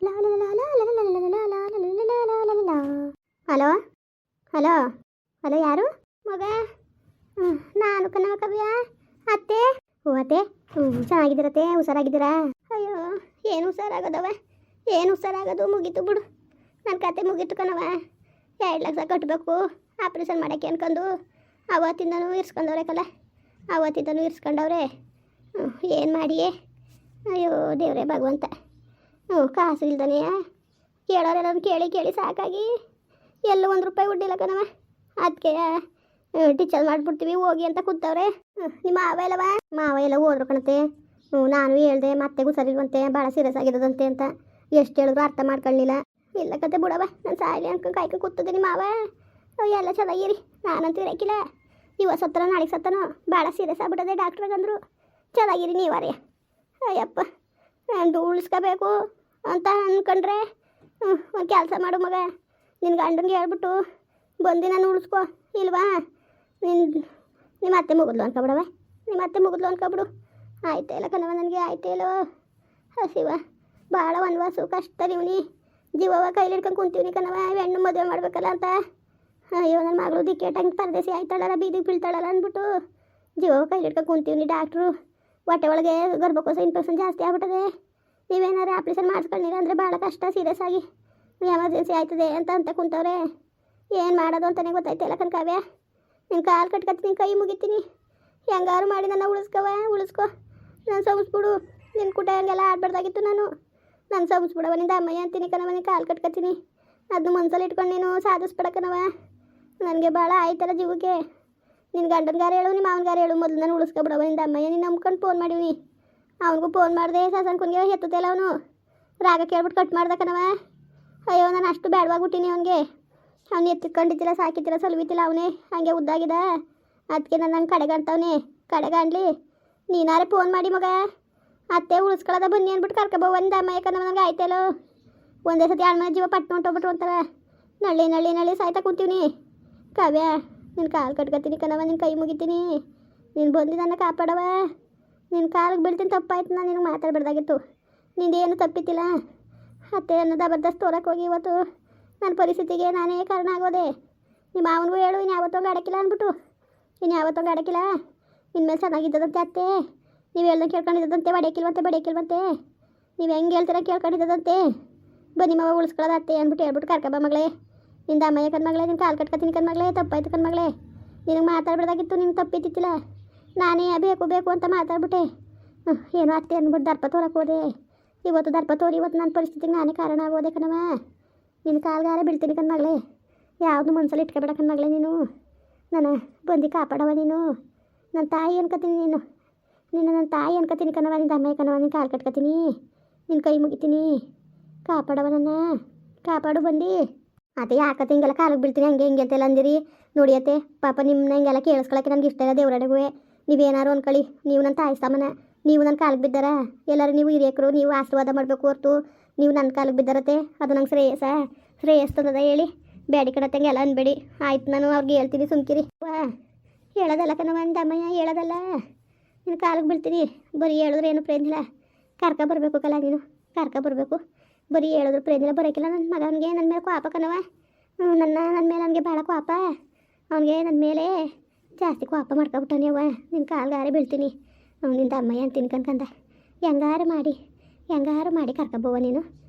Hello hello hello ಯಾರು ಮಗ? ನಾನು ಕಣವ ಕವ್ಯ. ಅತ್ತೆ? ಓ ಅತ್ತೆ, ಚೆನ್ನಾಗಿದ್ದೀರತ್ತೆ? ಹುಷಾರಾಗಿದ್ದೀರಾ? ಅಯ್ಯೋ ಏನು ಹುಷಾರಾಗೋದವ, ಏನು ಹುಷಾರಾಗೋದು, ಮುಗೀತು ಬಿಡು ನನ್ನ ಕತೆ, ಮುಗೀತು ಕಣವ. 2 ಲಕ್ಷ ಕಟ್ಟಬೇಕು ಆಪ್ರೇಷನ್ ಮಾಡೋಕ್ಕೆ ಅನ್ಕೊಂಡು ಅವತ್ತಿಂದನೂ ಇರ್ಸ್ಕೊಂಡವ್ರೆ ಕಲ, ಅವತ್ತಿಂದನೂ ಇರ್ಸ್ಕೊಂಡವ್ರೆ. ಏನು ಮಾಡಿಯೇ? ಅಯ್ಯೋ ದೇವರೇ ಭಗವಂತ. ಕಾಸು ಇಲ್ದನೇ ಕೇಳೋರೆಲ್ಲ ಕೇಳಿ ಕೇಳಿ ಸಾಕಾಗಿ ಎಲ್ಲೂ 1 ರೂಪಾಯಿ ಉಡ್ಡಿಲ್ಲ ಕಣವ. ಅದಕ್ಕೆ ಟೀಚರ್ ಮಾಡಿಬಿಡ್ತೀವಿ ಹೋಗಿ ಅಂತ ಕೂತವ್ರೆ. ನಿಮ್ಮ ಮಾವ ಇಲ್ಲವ? ಮಾವ ಎಲ್ಲ ಹೋದ್ರು ಕಣತೆ. ನಾನು ಹೇಳ್ದೆ ಮತ್ತೆ ಹುಷಾರಿಲ್ವಂತೆ, ಭಾಳ ಸೀರಿಯಸ್ ಆಗಿರೋದಂತೆ ಅಂತ. ಎಷ್ಟು ಹೇಳಿದ್ರು ಅರ್ಥ ಮಾಡ್ಕೊಳ್ಳಿಲ್ಲ. ಇಲ್ಲ ಕತೆ ಬಿಡವ, ನಾನು ಸಾಯಲಿ ಅನ್ಕೊಂಡು ಕಾಯ್ಕೊಂಡು ಕೂತಿದ್ದೀನಿ ಮಾವ. ಎಲ್ಲ ಚೆನ್ನಾಗಿರಿ, ನಾನಂತೂ ಇರೋಕ್ಕಿಲ್ಲ. ಇವತ್ತು ಸತ್ತನ ನಾಳೆಗೆ ಸತ್ತನೋ, ಭಾಳ ಸೀರಿಯಸ್ ಆಗ್ಬಿಟ್ಟದೆ ಡಾಕ್ಟ್ರಿಗಂದ್ರು. ಚೆನ್ನಾಗಿರಿ ನೀವಾರೇ. ಅಯ್ಯಪ್ಪ, ನಾನು ಉಳಿಸ್ಕೋಬೇಕು ಅಂತ ಅಂದ್ಕೊಂಡ್ರೆ ಒಂದು ಕೆಲಸ ಮಾಡು ಮಗ, ನಿನ್ನ ಗಂಡನಿಗೆ ಹೇಳ್ಬಿಟ್ಟು ಬಂದು ನಾನು ಉಳಿಸ್ಕೊ. ಇಲ್ವಾ ನಿಮ್ಮ ಅತ್ತೆ ಮುಗಿದ್ಲು ಅನ್ಕೊಬಿಡವ, ನಿಮ್ಮ ಅತ್ತೆ ಮುಗಿದ್ಲು ಅನ್ಕೊಬಿಡು. ಆಯ್ತಾ ಇಲ್ಲ ಕಣವ, ನನಗೆ ಆಯ್ತಾ ಇಲ್ಲೋ ಹಸಿವ, ಭಾಳ ವನವಾಸು ಕಷ್ಟ ನೀವ್ನಿ. ಜೀವವ ಕೈಲಿ ಹಿಡ್ಕೊಂಡು ಕುಂತೀವ್ನಿ ಕಣವ, ಹೆಣ್ಣು ಮದುವೆ ಮಾಡ್ಬೇಕಲ್ಲ ಅಂತ. ಅಯ್ಯೋ ನನ್ನ ಮಗಳು ದಿಕ್ಕೇಟಂಗೆ ಪರದೇಸಿ ಆಯ್ತಾಳಲ್ಲ, ಬೀದಿಗೆ ಬೀಳ್ತಾಳಲ್ಲ ಅಂದ್ಬಿಟ್ಟು ಜೀವವ ಕೈಲಿ ಹಿಡ್ಕೊಂಡು ಕುಂತೀವ್ನಿ. ಡಾಕ್ಟ್ರು ಹೊಟ್ಟೆ ಒಳಗೆ ಗರ್ಭಕೋಶ ಇನ್ಫೆಕ್ಷನ್ ಜಾಸ್ತಿ ಆಗ್ಬಿಟ್ಟದೆ. ನೀವೇನಾರು ಆಪ್ರೇಷನ್ ಮಾಡಿಸ್ಕೊಂಡಿಲ್ಲ ಅಂದರೆ ಭಾಳ ಕಷ್ಟ, ಸೀರಿಯಸ್ ಆಗಿ ಎಮರ್ಜೆನ್ಸಿ ಆಯ್ತದೆ ಅಂತ ಕುಂತವ್ರೆ. ಏನು ಮಾಡೋದು ಅಂತಲೇ ಗೊತ್ತಾಯ್ತಿಲ್ಲ ಕಣ್ಕಾವ್ಯ. ನಿನ್ನ ಕಾಲು ಕಟ್ಕೊತೀನಿ, ಕೈ ಮುಗಿತೀನಿ, ಹೆಂಗಾರು ಮಾಡಿ ನನ್ನ ಉಳಿಸ್ಕೊ. ನಾನು ಸೌಸ್ಬಿಡು, ನಿನ್ನ ಕುಟ ಹಂಗೆಲ್ಲ ಆಡ್ಬಾರ್ದಾಗಿತ್ತು. ನಾನು ಸೌಸ್ಬಿಡವ, ನಿಂದ ಅಮ್ಮಯ್ಯ ಅಂತೀನಿ ಕಣವ, ನಿನ್ನ ಕಾಲು ಕಟ್ಕೊತೀನಿ. ಅದನ್ನು ಮನ್ಸಲ್ಲಿ ಇಟ್ಕೊಂಡು ನೀನು ಸಾಧಿಸ್ಬಿಡಕನವ. ನನಗೆ ಭಾಳ ಆಯ್ತಲ್ಲ ಜೀವಕ್ಕೆ. ನಿನ್ನ ಗಂಡನ್ಗಾರ ಹೇಳು, ನಿಮ್ಮ ಮಾವನ್ಗಾರ ಹೇಳು, ಮೊದಲು ನಾನು ಉಳಿಸ್ಕೊಬಿಡವ ನಿಂದ ಅಮ್ಮಯ್ಯ. ನೀನು ನಂಬ್ಕೊಂಡು ಫೋನ್ ಮಾಡಿವ್ನಿ, ಅವನಿಗೂ ಫೋನ್ ಮಾಡಿದೆ, ಸಸನ್ಕುನ್ಗೆ ಎತ್ತುತ್ತಿಲ್ಲ ಅವನು. ರಾಗ ಕೇಳ್ಬಿಟ್ಟು ಕಟ್ ಮಾಡ್ದೆ ಕಣವ. ಅಯ್ಯೋ ನಾನು ಅಷ್ಟು ಬ್ಯಾಡವಾಗ್ಬಿಟ್ಟಿನಿ ಅವನಿಗೆ. ಅವ್ನು ಎತ್ತಿಕೊಂಡಿದ್ದಿಲ್ಲ, ಸಾಕಿದ್ದಿಲ್ಲ, ಸಲ್ವಿತಿಲ್ಲ ಅವನೇ, ಹಾಗೆ ಉದ್ದಾಗಿದ. ಅದಕ್ಕೆ ನಾನು ಕಡೆಗಂತವನೇ. ಕಡೆಗಂಡ್ಲಿ ನೀನಾರೇ ಫೋನ್ ಮಾಡಿ ಮಗ, ಅತ್ತೆ ಉಳಿಸ್ಕೊಳ್ಳೋದ ಬನ್ನಿ ಅಂದ್ಬಿಟ್ಟು ಕರ್ಕೊಬೋ ಒಂದು ಅಮ್ಮ. ಯಾಕಂದ್ರೆ ನನಗೆ ಆಯ್ತಲ್ಲೋ, ಒಂದೇ ಸತಿ 2 ಮನೆ ಜೀವ ಪಟ್ಟು ಹೊಂಟೋಗ್ಬಿಟ್ರು ಅಂತಾರೆ. ನಳ್ಳಿ ಸಾಯ್ತಾ ಕೂತೀವ್ನಿ ಕಾವ್ಯ. ನಿನ್ನ ಕಾಲು ಕಟ್ಕೊತೀನಿ ಕಣವ, ನಿನ್ನ ಕೈ ಮುಗಿತೀನಿ. ನೀನು ಬಂದು ನನ್ನ ಕಾಪಾಡವ. ನಿನ್ನ ಕಾಲಿಗೆ ಬೀಳ್ತೀನಿ, ತಪ್ಪಾಯ್ತು. ನಾನು ನಿನಗೆ ಮಾತಾಡಬಾರ್ದಾಗಿತ್ತು, ನಿಂದೇನು ತಪ್ಪಿತ್ತಿಲ್ಲ. ಅತ್ತೆ ಅನ್ನೋ ಜಬರ್ದಸ್ತ್ ತೋರಕ್ಕೆ ಹೋಗಿ ಇವತ್ತು ನನ್ನ ಪರಿಸ್ಥಿತಿಗೆ ನಾನೇ ಕಾರಣ ಆಗೋದೆ. ನಿಮ್ಮ ಮಾವನಿಗೂ ಹೇಳು, ಇನ್ಯಾವತ್ತೊಂದು ಆಡೋಕ್ಕಿಲ್ಲ ಅಂದ್ಬಿಟ್ಟು. ಇನ್ಯಾವತ್ತೊಂದು ಆಡೋಕ್ಕಿಲ್ಲ, ಇನ್ಮೇಲೆ ಚೆನ್ನಾಗಿದ್ದದಂತೆ ಅತ್ತೆ. ನೀವು ಹೇಳ್ದಂಗೆ ಕೇಳ್ಕೊಂಡಿದ್ದದಂತೆ, ಬಡಿಯಕ್ಕಿಲ್ವಂತೆ. ನೀವು ಹೆಂಗೆ ಹೇಳ್ತೀರ ಕೇಳ್ಕೊಂಡಿದ್ದದಂತೆ. ಬನ್ನಿ ಮಾವ ಉಳಿಸ್ಕೊಳ್ಳೋದು ಅತ್ತೆ ಅಂದ್ಬಿಟ್ಟು ಹೇಳ್ಬಿಟ್ಟು ಕರ್ಕಬ್ಬ ಮಗಳೇ. ನಿಂದ ಅಮ್ಮಯ್ಯ ಕಣ್ಮಗಳೇ, ನಿನ್ನ ಕಾಲು ಕಟ್ಕೊತೀನಿ ಕಣ್ಮಗಳೇ. ತಪ್ಪಾಯ್ತು ಕಣ್ಮಗಳೇ, ನಿನಗೆ ಮಾತಾಡ್ಬಿಡ್ದಾಗಿತ್ತು, ನಿನ್ಗೆ ತಪ್ಪಿತ್ತಿಲ್ಲ. ನಾನೇ ಬೇಕು ಅಂತ ಮಾತಾಡ್ಬಿಟ್ಟೆ. ಏನೋ ಅತ್ತೆ ಅಂದ್ಬಿಟ್ಟು ದರ್ಪ ತೋರಕ್ಕೆ ಹೋದೆ. ಇವತ್ತು ದರ್ಪ ತೋರಿ ಇವತ್ತು ನನ್ನ ಪರಿಸ್ಥಿತಿಗೆ ನಾನೇ ಕಾರಣ ಆಗೋದೆ ಕಣವ. ನಿನ್ನ ಕಾಲ್ಗಾರ ಬೀಳ್ತೀನಿ ಕಣ್ಮಗಳೇ. ಯಾವುದು ಮನ್ಸಲ್ಲಿ ಇಟ್ಕೊಬೇಡ ಕಣ್ಮಗಳೇ. ನೀನು ನನ್ನ ಬಂದು ಕಾಪಾಡವ. ನೀನು ನನ್ನ ತಾಯಿ ಅನ್ಕೋತೀನಿ, ನಿನ್ನ ನನ್ನ ತಾಯಿ ಅನ್ಕೋತೀನಿ ಕಣವ. ನಿನ್ನ ಅಮ್ಮಯ್ಯ ಕಣವ, ನಿನ್ನ ಕಾಲು ಕಟ್ಕೊತೀನಿ, ನಿನ್ನ ಕೈ ಮುಗಿತೀನಿ. ಕಾಪಾಡವ, ನನ್ನ ಕಾಪಾಡು ಬಂದು. ಅತ್ತೆ ಯಾಕತ್ತೆ ಹಿಂಗೆಲ್ಲ ಕಾಲಿಗೆ ಬೀಳ್ತೀನಿ ಹಂಗೆ ಅಂತೆಲ್ಲ ಅಂದಿರಿ ನೋಡಿ ಅತ್ತೆ. ಪಾಪ ನಿಮ್ಮನ್ನ ಹಿಂಗೆಲ್ಲ ಕೇಳಿಸ್ಕೊಳಕ್ಕೆ ನನಗೆ ಇಷ್ಟ ಇಲ್ಲ. ದೇವರಡೆಗೂ ನೀವೇನಾರು ಅಂದ್ಕೊಳ್ಳಿ, ನೀವು ನನ್ನ ತಾಯಿ ಸಾಮಾನ. ನೀವು ನನ್ನ ಕಾಲಿಗೆ ಬಿದ್ದಾರ, ಎಲ್ಲರೂ ನೀವು ಹಿರಿಯಕರು, ನೀವು ಆಶೀರ್ವಾದ ಮಾಡಬೇಕು ಹೊರ್ತು ನೀವು ನನ್ನ ಕಾಲಿಗೆ ಬಿದ್ದಾರತ್ತೆ. ಅದು ನಂಗೆ ಶ್ರೇಯಸ್ ತಂದದ ಹೇಳಿ ಬ್ಯಾಡಿ ಕಣತ್ತಂಗೆ ಎಲ್ಲ ಅನ್ಬೇಡಿ. ಆಯ್ತು, ನಾನು ಅವ್ರಿಗೆ ಹೇಳ್ತೀನಿ, ಸುಮ್ಕಿರಿ. ಹೇಳೋದಲ್ಲ ಕಣವ ನಿಂದ ಅಮ್ಮಯ್ಯ, ಹೇಳೋದಲ್ಲ. ನಿನ್ನ ಕಾಲಿಗೆ ಬೀಳ್ತೀನಿ, ಬರೀ ಹೇಳಿದ್ರೆ ಏನು ಪ್ರಯೋಜನ. ಬರಬೇಕು ಕಲ, ನೀನು ಬರಬೇಕು. ಬರೀ ಹೇಳಿದ್ರು ಪ್ರಯೋಜನ, ಬರೋಕ್ಕಿಲ್ಲ. ನನ್ನ ಮಗನಿಗೆ ನನ್ನ ಮೇಲೆ ಕೋಪ ಕಣವ. ನನ್ನ ಮೇಲೆ ಅವನಿಗೆ ಭಾಳ ಕೋಪ. ಅವನಿಗೆ ನನ್ನ ಮೇಲೆ ಜಾಸ್ತಿ ಕೋಪ ಮಾಡ್ಕೊಬಿಟ್ಟವನಿ. ಅವ್ವ ನಿನ್ನ ಕಾಲ್ಗಾರೆ ಬೀಳ್ತೀನಿ, ನಿಂದ ಅಮ್ಮಯ್ಯ ಅಂತೀನಿ ಕನ್ಕಂದ. ಹೆಂಗಾರು ಮಾಡಿ ಕರ್ಕೊಬೋವ ನೀನು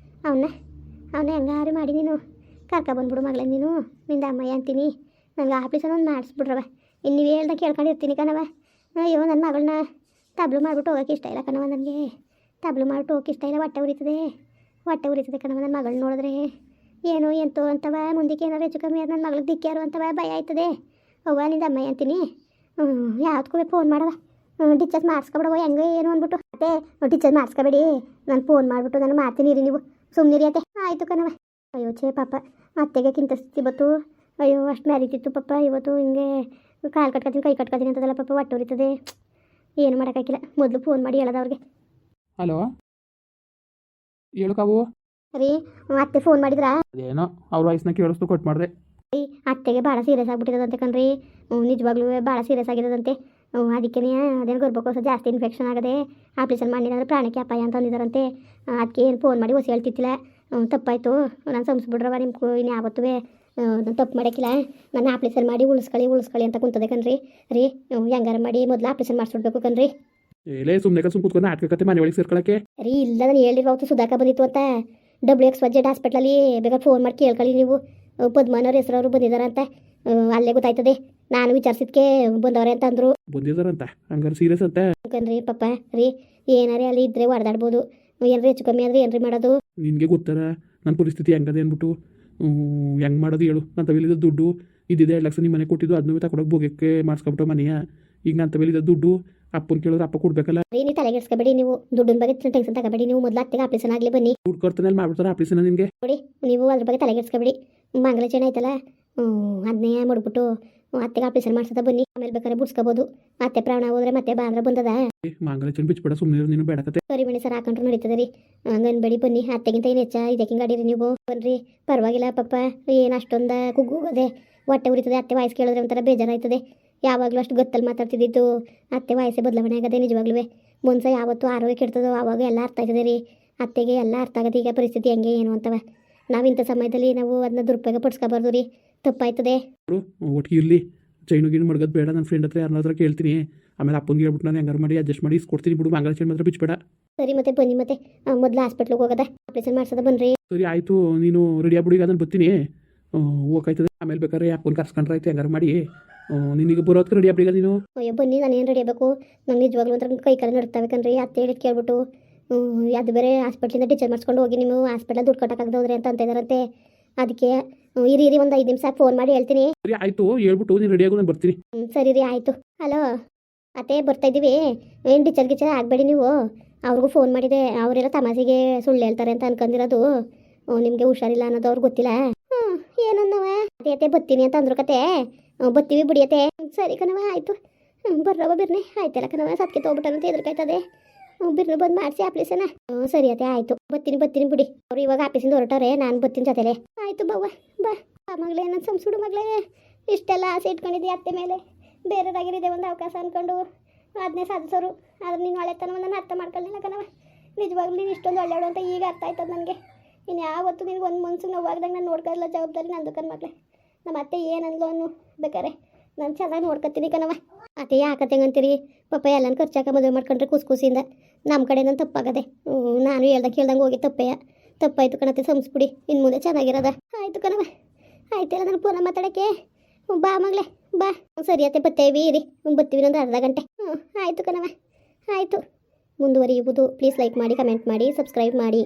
ಅವನ್ನ ಹೆಂಗಾರು ಮಾಡಿ ನೀನು ಕರ್ಕೊಬಂದ್ಬಿಡು ಮಗಳೇ. ನೀನು ನಿಂದ ಅಮ್ಮಯ್ಯ ಅಂತೀನಿ. ನನಗೆ ಆಪ್ರೇಷನ್ ಒಂದು ಮಾಡಿಸ್ಬಿಡ್ರವ. ಇನ್ನು ನೀವು ಹೇಳ್ದ ಕೇಳ್ಕೊಂಡಿರ್ತೀನಿ ಕಣವ. ಅಯ್ಯೋ ನನ್ನ ಮಗಳನ್ನ ತಬ್ಲು ಮಾಡಿಬಿಟ್ಟು ಹೋಗೋಕೆ ಇಷ್ಟ ಇಲ್ಲ ಕಣವ. ನನಗೆ ತಬ್ಲು ಮಾಡಿಬಿಟ್ಟು ಹೋಗೋಕೆ ಇಷ್ಟ ಇಲ್ಲ. ಹೊಟ್ಟೆ ಉರಿತದೆ ಕಣವ. ನನ್ನ ಮಗಳನ್ನ ನೋಡಿದ್ರೆ ಏನೋ ಎಂತೋ ಅಂತವ. ಮುಂದಕ್ಕೆ ಏನಾರು ಹೆಚ್ಚು ಕಮ್ಮಿ ನನ್ನ ಮಗಳಿಗೆ ದಿಕ್ಕ್ಯಾರು ಅಂತವ, ಭಯ ಆಯ್ತದೆ. ಅವ್ವ ನಿಂದ ಅಮ್ಮಯ್ಯ ಅಂತೀನಿ. ಯಾವ್ದಕ್ಕೂ ಫೋನ್ ಮಾಡವ, ಡಿಸ್ಚಾರ್ಜ್ ಮಾಡಿಸ್ಕೊಬಿಡವ ಹೆಂಗೆ ಏನು ಅಂದ್ಬಿಟ್ಟು. ಅತ್ತೆ ಡಿಸ್ಚಾರ್ಜ್ ಮಾಡಿಸ್ಕೊಬೇಡಿ, ನಾನು ಫೋನ್ ಮಾಡಿಬಿಟ್ಟು ನಾನು ಮಾಡ್ತೀನಿ ರೀ, ನೀವು ಸುಮ್ಮನಿರಿ ಅತ್ತೆ. ಆಯಿತು ಕಣವ. ಅಯ್ಯೋ ಪಾಪ ಅತ್ತೆಗೆ ಸ್ಥಿತಿ ಬತ್ತು. ಅಯ್ಯೋ ಅಷ್ಟು ಮ್ಯಾರಿತಿತ್ತು ಪಾಪ. ಇವತ್ತು ಹಿಂಗೆ ಕಾಲು ಕಟ್ಕೊತೀನಿ, ಕೈ ಕಟ್ಕೊತೀನಿ ಅಂತದಲ್ಲ ಪಾಪ. ಹೊಟ್ಟೆ ಉರಿತದೆ, ಏನು ಮಾಡೋಕ್ಕಾಗಿಲ್ಲ. ಮೊದಲು ಫೋನ್ ಮಾಡಿ ಹೇಳೋದು ಅವ್ರಿಗೆ. ಹಲೋ ಹೇಳು ಕಾವು. ರೀ ಅತ್ತೆ ಫೋನ್ ಮಾಡಿದ್ರಾ? ಅದೇನೋ ಅವ್ರ ವಯಸ್ಸನ್ನ ಕೇಳಿಸ್ತು ಕೊಟ್ಟು ಮಾಡಿದೆ. ಅತ್ತೆಗೆ ಭಾಳ ಸೀರಿಯಸ್ ಆಗಿಬಿಟ್ಟಿರೋದಂತೆ ಕಣ್ರಿ. ನಿಜವಾಗ್ಲೂ ಭಾಳ ಸೀರಿಯಸ್ ಆಗಿರೋದಂತೆ. ಅದಕ್ಕೆ ಅದೇನು ಗರ್ಭಕೋಶ ಜಾಸ್ತಿ ಇನ್ಫೆಕ್ಷನ್ ಆಗದೆ, ಆಪ್ರೇಷನ್ ಮಾಡಿಲ್ಲ ಅಂದರೆ ಪ್ರಾಣಕ್ಕೆ ಅಪಾಯ ಅಂತ ಅಂದಿದ್ದಾರಂತೆ. ಅದಕ್ಕೆ ಏನು ಫೋನ್ ಮಾಡಿ ಹೊಸ ಹೇಳ್ತಿತ್ತಿಲ್ಲ. ತಪ್ಪಾಯಿತು, ನಾನು ಸಂಸ್ಬಿಡ್ರವ ನಿಮ್ಗೆ ಇನ್ನು ಯಾವತ್ತೂ ನಾನು ತಪ್ಪು ಮಾಡೋಕ್ಕಿಲ್ಲ. ನಾನು ಆಪ್ರೇಷನ್ ಮಾಡಿ ಉಳಿಸ್ಕೊಳ್ಳಿ ಅಂತ ಕುಂತದೆ ಕಣ್ರಿ. ರೀ ಹೆಂಗಾರ ಮಾಡಿ ಮೊದಲು ಆಪ್ರೇಷನ್ ಮಾಡಿಸ್ಬಿಡ್ಬೇಕು ಕಣ್ರಿ. ಏಲೇ ಸುಮ್ಮನೆ ಕುತ್ಕೊಂಡು ನಾಟಕ ಕತೆ ಮನೆ ಒಳಗೆ ಸೇರ್ಕೊಳಕ್ಕೆ. ರೀ ಇಲ್ಲ, ನಾನು ಹೇಳಿರೋ ಅವತ್ತು ಸುಧಾಕ ಬಂದಿತ್ತು ಅಂತ WXYZ ಹಾಸ್ಪಿಟ್ಲಲ್ಲಿ ಬೇಕಾದ್ರೆ ಫೋನ್ ಮಾಡಿ ಕೇಳ್ಕೊಳ್ಳಿ ನೀವು. ಪದ್ಮನವ್ರ ಹೆಸರವರು ಬಂದಿದ್ದಾರೆ ಅಂತ ಅಲ್ಲೇ ಗೊತ್ತಾಯ್ತದೆ. ನಾನು ವಿಚಾರಿಸಿದ್ಕೆ ಬಂದವ್ರೆ ಅಂತ ಅಂದರು. ಬಂದಿದ್ದಾರಂತ ಹಂಗಾರೆ ಸೀರಿಯಸ್ ಅಂತ ಕಣ್ರಿ ಪಾಪ. ರೀ ಏನಾರೇ ಅಲ್ಲಿ ಇದ್ರೆ ಹೊಡೆದಾಡ್ಬೋದು, ಏನ್ರಿ ಹೆಚ್ಚು ಕಮ್ಮಿ ಆದರೆ ಏನ್ರಿ ಮಾಡೋದು. ನಿನಗೆ ಗೊತ್ತಾರ ನನ್ನ ಪರಿಸ್ಥಿತಿ ಹೆಂಗದೆ ಅಂದ್ಬಿಟ್ಟು ಹೆಂಗೆ ಮಾಡೋದು ಹೇಳು. ನನ್ನ ತವೇಲಿದ್ದ ದುಡ್ಡು ಇದ್ದಿದೆ 2 ಲಕ್ಷ ನಿಮ್ಮ ಮನೆ ಕೊಟ್ಟಿದ್ದು, ಅದನ್ನೂ ತಗೊಂಡೋಗಿ ಬೋಗಕ್ಕೆ ಮಾಡಿಸ್ಕೊಬಿಟ್ಟು ಮನೆಯ. ಈಗ ನನ್ನ ತವೇಲಿದ್ದ ದುಡ್ಡು ಅಪ್ಪನ ಕೇಳಿದ್ರೆ ಅಪ್ಪ ಕೊಡ್ಬೇಕಲ್ಲ. ರೀ ನೀವು ತಲೆಗೆಡ್ಸ್ಕೊಬೇಡಿ, ನೀವು ದುಡ್ಡಿನ ಬಗ್ಗೆ ಟೆನ್ಷನ್ ತಗೋಬೇಡಿ. ನೀವು ಮೊದಲು ಅತ್ತೆಗೆ ಆಪ್ರೇಷನ್ ಆಗಲಿ ಬನ್ನಿ. ದುಡ್ಡು ಕೊಡ್ತಾನೆ ಮಾಡ್ಬಿಡ್ತಾರೆ ಆಪ್ರೇಷನ್ ನಿನಗೆ. ನೋಡಿ ನೀವು ಅದ್ರ ಬಗ್ಗೆ ತಲೆಗೆಡ್ಸ್ಕೊಬೇಡಿ. ಮಂಗಲಚೆಣ್ಣ ಆಯ್ತಲ್ಲ, ಅದನ್ನೇ ಮಾಡ್ಬಿಟ್ಟು ಅತ್ತೆಗೆ ಆಪ್ರೇಷನ್ ಮಾಡ್ಸದ ಬನ್ನಿ. ಆಮೇಲೆ ಬೇಕಾದ್ರೆ ಬಿಡ್ಸ್ಕೋಬೋದು. ಅತ್ತೆ ಪ್ರಾಣ ಹೋದ್ರೆ ಮತ್ತೆ ಬಾಂದ್ರ ಬಂದದ. ಮಂಗಲ ಚೆಂಡು ಬಿಚ್ಬೇಡ, ಸುಮ್ಮನೆ ನೀನು ಬೇಡಕತ್ತೆ. ಸರಿ ಬನ್ನಿ ಸರ್, ಹಾಕೊಂಡ್ರು ನಡೀತದೆ ರೀ. ಹಂಗನ್ಬೇಡಿ ಬನ್ನಿ. ಅತ್ತೆಗಿಂತ ಏನು ಹೆಚ್ಚ ಇದಕ್ಕೆ ಗಾಡಿರಿ ನೀವು ಬನ್ರಿ. ಪರವಾಗಿಲ್ಲ ಪಾಪ, ಏನು ಅಷ್ಟೊಂದ ಕುಗ್ಗೋದೆ, ಹೊಟ್ಟೆ ಉರಿತದೆ. ಅತ್ತೆ ವಾಯ್ಸ್ ಕೇಳಿದ್ರೆ ಒಂಥರ ಬೇಜಾರಾಯ್ತದೆ. ಯಾವಾಗಲೂ ಅಷ್ಟು ಗೊತ್ತಲ್ಲಿ ಮಾತಾಡ್ತಿದ್ದಿದ್ದು ಅತ್ತೆ ವಾಯ್ಸೇ ಬದಲಾವಣೆ ಆಗದೆ ನಿಜವಾಗ್ಲೂ. ಮುನ್ಸ ಯಾವತ್ತು ಆರೋಗ್ಯ ಕೆಡ್ತದೋ ಆವಾಗ ಎಲ್ಲ ಅರ್ಥ ಆಯ್ತದೆ ರೀ. ಅತ್ತೆಗೆ ಎಲ್ಲ ಅರ್ಥ ಆಗತ್ತೆ ಈಗ ಪರಿಸ್ಥಿತಿ ಹೆಂಗೆ ಏನು ಅಂತವ. ನಾವು ಇಂಥ ಸಮಯದಲ್ಲಿ ನಾವು ಅದನ್ನ ದುರುಪಯೋಗ ಪಡಿಸ್ಕೋಬಾರ್ದು ರೀ, ತಪ್ಪಾಯ್ತದೆ. ಒಟ್ಟಿಗೆ ಇರಲಿ, ಚೈನು ಗೀನು ಮಡ್ಗೋದು ಬೇಡ. ನನ್ನ ಫ್ರೆಂಡ್ ಹತ್ರ ಯಾರನ್ನ ಹತ್ರ ಕೇಳ್ತೀನಿ. ಆಮೇಲೆ ಅಪ್ಪನಿಗೆ ಹೇಳ್ಬಿಟ್ಟು ನಾನು ಹೆಂಗಾರು ಮಾಡಿ ಅಡ್ಜಸ್ಟ್ ಮಾಡಿ ಇಸ್ಕೊಡ್ತೀನಿ ಬಿಡು. ಮಂಗಲ ಚೈನ್ ಮಾತ್ರ ಬಿಚ್ಚಬೇಡ. ಸರಿ ಮತ್ತೆ ಬನ್ನಿ, ಮತ್ತೆ ಮೊದಲು ಹಾಸ್ಪಿಟ್ಲಿಗೆ ಹೋಗೋದ ಆಪ್ರೇಷನ್ ಮಾಡ್ಸೋದ ಬನ್ರಿ. ಸರಿ ಆಯಿತು, ನೀನು ರೆಡಿ ಆಗ್ಬಿಡು. ಈಗ ನಾನು ಬರ್ತೀನಿ, ಹೋಗಾಯ್ತದೆ. ಆಮೇಲೆ ಬೇಕಾದ್ರೆ ಅಪ್ಪನ ಕರ್ಸ್ಕೊಂಡ್ರೆ ಆಯ್ತು ಹೆಂಗಾರು ಮಾಡಿ. ನಿನಗೆ ಬರೋದಕ್ಕೆ ರೆಡಿ ಆಗ್ಬಿಡಿ ನೀನು. ಅಯ್ಯೋ ಬನ್ನಿ, ನಾನು ಏನು ರೆಡಿ ಆಗಬೇಕು? ನಂಗೆ ನಿಜವಾಗ್ಲೂ ಒಂಥರ ಕೈ ಕಾಲು ನಡ್ತಾವೆ ಕಣ್ರಿ. ಅತ್ತೆ ಹೇಳಿದ್ ಕೇಳ್ಬಿಟ್ಟು ಅದು ಬೇರೆ ಹಾಸ್ಪಿಟ್ಲಿಂದ ಡಿಸ್ಚಾರ್ಜ್ ಮಾಡಿಸ್ಕೊಂಡು ಹೋಗಿ ನೀವು ಹಾಸ್ಪಿಟ್ಲ ದುಡ್ಡು ಕಟ್ಟಕ್ಕಾಗದೆ ಹೋದ್ರಿ ಅಂತ ಇದ್ದಾರಂತೆ. ಅದಕ್ಕೆ ಇರಿ ಒಂದು 5 ನಿಮಿಷ ಫೋನ್ ಮಾಡಿ ಹೇಳ್ತೀನಿ. ಸರಿ ಆಯಿತು, ಹೇಳ್ಬಿಟ್ಟು ನೀನು ರೆಡಿ ಆಗು, ನಾನು ಬರ್ತೀನಿ. ಸರಿ ರೀ ಆಯಿತು. ಹಲೋ ಅತ್ತೆ, ಬರ್ತಾ ಇದ್ದೀವಿ. ಏನು ಡಿಸ್ಚಾರ್ಜ್ ಆಗಬೇಡಿ ನೀವು. ಅವ್ರಿಗೂ ಫೋನ್ ಮಾಡಿದೆ, ಅವರೆಲ್ಲ ತಮಾಷೆಗೆ ಸುಳ್ಳು ಹೇಳ್ತಾರೆ ಅಂತ ಅನ್ಕೊಂಡಿರೋದು. ನಿಮಗೆ ಹುಷಾರಿಲ್ಲ ಅನ್ನೋದು ಅವ್ರಿಗೆ ಗೊತ್ತಿಲ್ಲ. ಏನನ್ನವ ಅತ್ತೆ ಬರ್ತೀನಿ ಅಂತ ಅಂದ್ರು ಕತೆ. ಬರ್ತೀವಿ ಬಿಡಿಯತ್ತೆ. ಸರಿ ಕಣವ ಆಯಿತು. ಬರ್ರವ ಬಿರ್ನಿ ಆಯ್ತಲ್ಲ ಕಣವ, ಸತ್ಕೆ ತೊಗೊಬಿಟ್ಟನಂತ ಎದುರ್ಕಾಯ್ತದೆ. ಬಿರ್ನು ಬಂದು ಮಾಡಿಸಿ ಆಪ್ರೇಷನ್. ಸರಿ ಅತ್ತೆ ಆಯಿತು, ಬರ್ತೀನಿ ಬಿಡಿ. ಅವ್ರು ಇವಾಗ ಆಫೀಸಿಂದ ಹೊರಟವ್ರೆ, ನಾನು ಬರ್ತೀನಿ ಜೊತೆಲೆ. ಆಯಿತು ಬವ್ವ ಬಾ. ಮಗಳೇ ನನ್ನ ಸಂಸುಡು ಮಗಳೇ, ಇಷ್ಟೆಲ್ಲ ಆಸೆ ಇಟ್ಕೊಂಡಿದ್ದೆ ಅತ್ತೆ ಮೇಲೆ. ಬೇರೆಯವರಾಗಿರಿದೆ ಒಂದು ಅವಕಾಶ ಅಂದ್ಕೊಂಡು ಅದನ್ನೇ ಸಾಧಿಸೋರು. ಆದ್ರೆ ನೀನು ಹಳೆತನವನ್ನು ಅರ್ಥ ಮಾಡ್ಕೊಳ್ಳಿಲ್ಲ ಕಣವ. ನಿಜವಾಗ್ಲೂ ನೀನು ಇಷ್ಟೊಂದು ಒಳ್ಳೆಯವಳು ಅಂತ ಈಗ ಅರ್ಥ ಆಯ್ತದ ನನಗೆ. ಇನ್ನು ಯಾವತ್ತು ನಿನ್ಗೆ ಒಂದು ಮನ್ಸಿಗೆ ನೋವಾಗ್ದಂಗೆ ನಾನು ನೋಡ್ಕೊಳ್ಳೋ ಜವಾಬ್ದಾರಿ ನಂದು ಕಣ್ಮಕ್ಳೆ. ನಮ್ಮ ಅತ್ತೆ ಏನಂದ್ಲು ಅನ್ನು ಬೇಕಾರೆ ನಾನು ಚೆನ್ನಾಗಿ ನೋಡ್ಕೊತೀನಿ ಕಣವ. ಅತ್ತೆ ಯಾಕತ್ತೆ ಅಂತೀರಿ ಪಾಪ, ಎಲ್ಲನ ಖರ್ಚಾಕ ಮದುವೆ ಮಾಡ್ಕೊಂಡ್ರೆ ಖುಷಿಯಿಂದ. ನಮ್ಮ ಕಡೆ ನಾನು ತಪ್ಪಾಗದೆ. ನಾನು ಕೇಳ್ದಂಗೆ ಹೋಗಿ ತಪ್ಪಾಯ್ತು ಕಣತ್ತೆ, ಸಂಸ್ಬಿಡಿ. ಇನ್ನು ಮುಂದೆ ಚೆನ್ನಾಗಿರೋದ. ಆಯಿತು ಕಣವ, ಆಯ್ತಲ್ಲ ನಾನು ಫೋನ ಮಾತಾಡೋಕ್ಕೆ. ಬಾ ಮಗಳೇ ಬಾ. ಸರಿ ಅತ್ತೆ ಬರ್ತೇವಿ ಇರಿ, ಬರ್ತೀವಿ ಒಂದು ಅರ್ಧ ಗಂಟೆ. ಆಯಿತು ಕಣವ ಆಯಿತು. ಮುಂದುವರಿಯುವುದು. ಪ್ಲೀಸ್ ಲೈಕ್ ಮಾಡಿ, ಕಮೆಂಟ್ ಮಾಡಿ, ಸಬ್ಸ್ಕ್ರೈಬ್ ಮಾಡಿ.